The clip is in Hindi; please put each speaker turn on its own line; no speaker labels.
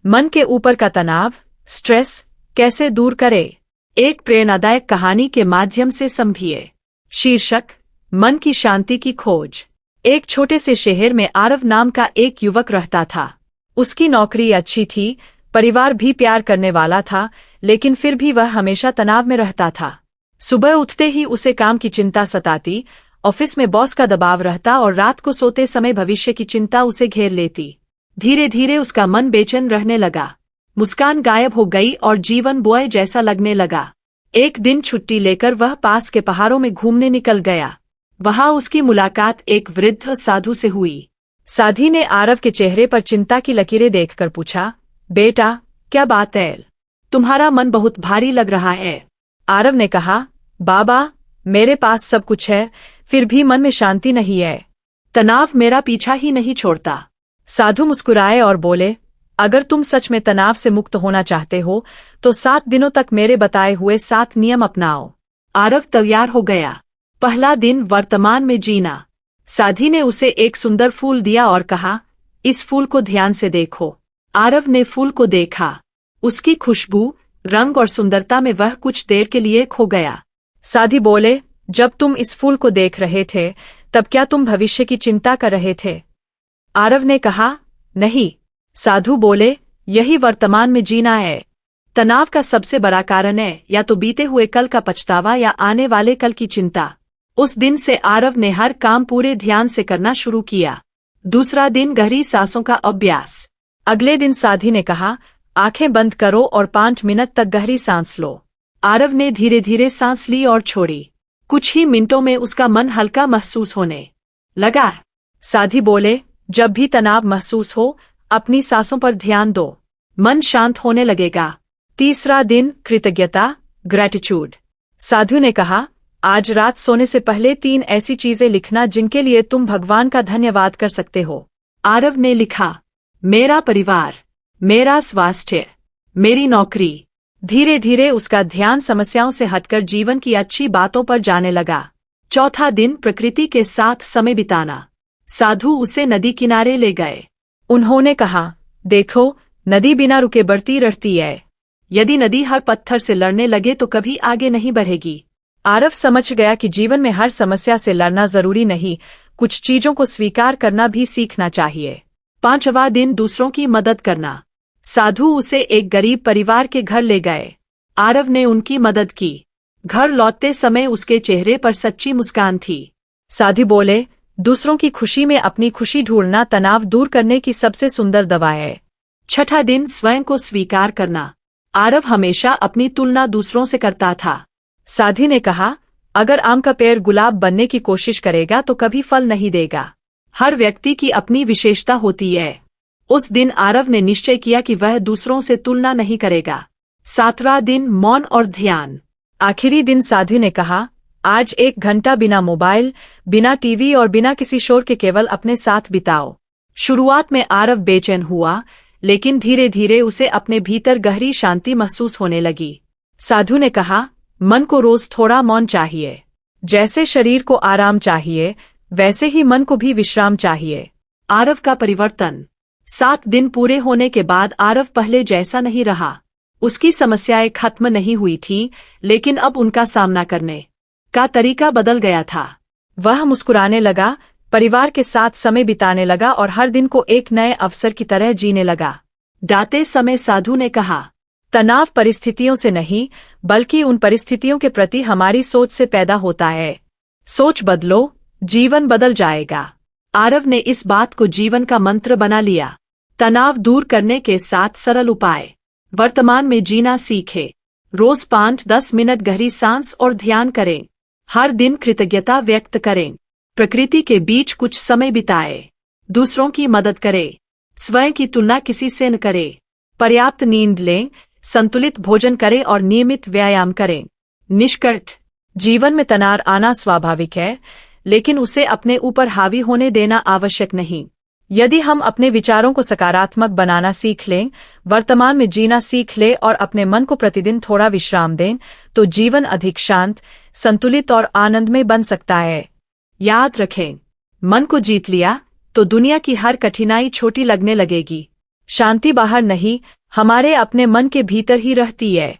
मन के ऊपर का तनाव, स्ट्रेस कैसे दूर करे, एक प्रेरणादायक कहानी के माध्यम से समझिए। शीर्षक, मन की शांति की खोज। एक छोटे से शहर में आरव नाम का एक युवक रहता था। उसकी नौकरी अच्छी थी, परिवार भी प्यार करने वाला था, लेकिन फिर भी वह हमेशा तनाव में रहता था। सुबह उठते ही उसे काम की चिंता सताती, ऑफिस में बॉस का दबाव रहता और रात को सोते समय भविष्य की चिंता उसे घेर लेती। धीरे धीरे उसका मन बेचैन रहने लगा। मुस्कान गायब हो गई और जीवन बोझ जैसा लगने लगा। एक दिन छुट्टी लेकर वह पास के पहाड़ों में घूमने निकल गया। वहां उसकी मुलाकात एक वृद्ध साधु से हुई। साधी ने आरव के चेहरे पर चिंता की लकीरें देखकर पूछा, बेटा, क्या बात है? तुम्हारा मन बहुत भारी लग रहा है। आरव ने कहा, बाबा, मेरे पास सब कुछ है, फिर भी मन में शांति नहीं है। तनाव मेरा पीछा ही नहीं छोड़ता। साधु मुस्कुराए और बोले, अगर तुम सच में तनाव से मुक्त होना चाहते हो तो 7 दिनों तक मेरे बताए हुए 7 नियम अपनाओ। आरव तैयार हो गया। पहला दिन, वर्तमान में जीना। साधी ने उसे एक सुंदर फूल दिया और कहा, इस फूल को ध्यान से देखो। आरव ने फूल को देखा। उसकी खुशबू, रंग और सुंदरता में वह कुछ देर के लिए खो गया। साधी बोले, जब तुम इस फूल को देख रहे थे तब क्या तुम भविष्य की चिंता कर रहे थे? आरव ने कहा, नहीं। साधु बोले, यही वर्तमान में जीना है। तनाव का सबसे बड़ा कारण है या तो बीते हुए कल का पछतावा या आने वाले कल की चिंता। उस दिन से आरव ने हर काम पूरे ध्यान से करना शुरू किया। दूसरा दिन, गहरी सांसों का अभ्यास। अगले दिन साधी ने कहा, आंखें बंद करो और 5 मिनट तक गहरी सांस लो। आरव ने धीरे धीरे सांस ली और छोड़ी। कुछ ही मिनटों में उसका मन हल्का महसूस होने लगा। साधी बोले, जब भी तनाव महसूस हो अपनी सांसों पर ध्यान दो, मन शांत होने लगेगा। तीसरा दिन, कृतज्ञता, ग्रैटिट्यूड। साधु ने कहा, आज रात सोने से पहले 3 ऐसी चीजें लिखना जिनके लिए तुम भगवान का धन्यवाद कर सकते हो। आरव ने लिखा, मेरा परिवार, मेरा स्वास्थ्य, मेरी नौकरी। धीरे धीरे उसका ध्यान समस्याओं से हटकर जीवन की अच्छी बातों पर जाने लगा। चौथा दिन, प्रकृति के साथ समय बिताना। साधु उसे नदी किनारे ले गए। उन्होंने कहा, देखो, नदी बिना रुके बढ़ती रहती है। यदि नदी हर पत्थर से लड़ने लगे तो कभी आगे नहीं बढ़ेगी। आरव समझ गया कि जीवन में हर समस्या से लड़ना जरूरी नहीं, कुछ चीजों को स्वीकार करना भी सीखना चाहिए। 5वां दिन, दूसरों की मदद करना। साधु उसे एक गरीब परिवार के घर ले गए। आरव ने उनकी मदद की। घर लौटते समय उसके चेहरे पर सच्ची मुस्कान थी। साधु बोले, दूसरों की खुशी में अपनी खुशी ढूंढना तनाव दूर करने की सबसे सुंदर दवा है। 6ठा दिन, स्वयं को स्वीकार करना। आरव हमेशा अपनी तुलना दूसरों से करता था। साधी ने कहा, अगर आम का पेड़ गुलाब बनने की कोशिश करेगा तो कभी फल नहीं देगा। हर व्यक्ति की अपनी विशेषता होती है। उस दिन आरव ने निश्चय किया कि वह दूसरों से तुलना नहीं करेगा। 7वां दिन, मौन और ध्यान। आखिरी दिन साधु ने कहा, आज 1 घंटा बिना मोबाइल, बिना टीवी और बिना किसी शोर के केवल अपने साथ बिताओ। शुरुआत में आरव बेचैन हुआ, लेकिन धीरे धीरे उसे अपने भीतर गहरी शांति महसूस होने लगी। साधु ने कहा, मन को रोज थोड़ा मौन चाहिए। जैसे शरीर को आराम चाहिए, वैसे ही मन को भी विश्राम चाहिए। आरव का परिवर्तन। 7 दिन पूरे होने के बाद आरव पहले जैसा नहीं रहा। उसकी समस्याएं खत्म नहीं हुई थीं, लेकिन अब उनका सामना करने का तरीका बदल गया था। वह मुस्कुराने लगा, परिवार के साथ समय बिताने लगा और हर दिन को एक नए अवसर की तरह जीने लगा। जाते समय साधु ने कहा, तनाव परिस्थितियों से नहीं, बल्कि उन परिस्थितियों के प्रति हमारी सोच से पैदा होता है। सोच बदलो, जीवन बदल जाएगा। आरव ने इस बात को जीवन का मंत्र बना लिया। तनाव दूर करने के 7 सरल उपाय। वर्तमान में जीना सीखे। रोज 5-10 मिनट गहरी सांस और ध्यान करें। हर दिन कृतज्ञता व्यक्त करें। प्रकृति के बीच कुछ समय बिताएं। दूसरों की मदद करें। स्वयं की तुलना किसी से न करें। पर्याप्त नींद लें, संतुलित भोजन करें और नियमित व्यायाम करें। निष्कर्ष, जीवन में तनाव आना स्वाभाविक है, लेकिन उसे अपने ऊपर हावी होने देना आवश्यक नहीं। यदि हम अपने विचारों को सकारात्मक बनाना सीख लें, वर्तमान में जीना सीख लें और अपने मन को प्रतिदिन थोड़ा विश्राम दें, तो जीवन अधिक शांत, संतुलित और आनंदमय बन सकता है। याद रखें, मन को जीत लिया तो दुनिया की हर कठिनाई छोटी लगने लगेगी। शांति बाहर नहीं, हमारे अपने मन के भीतर ही रहती है।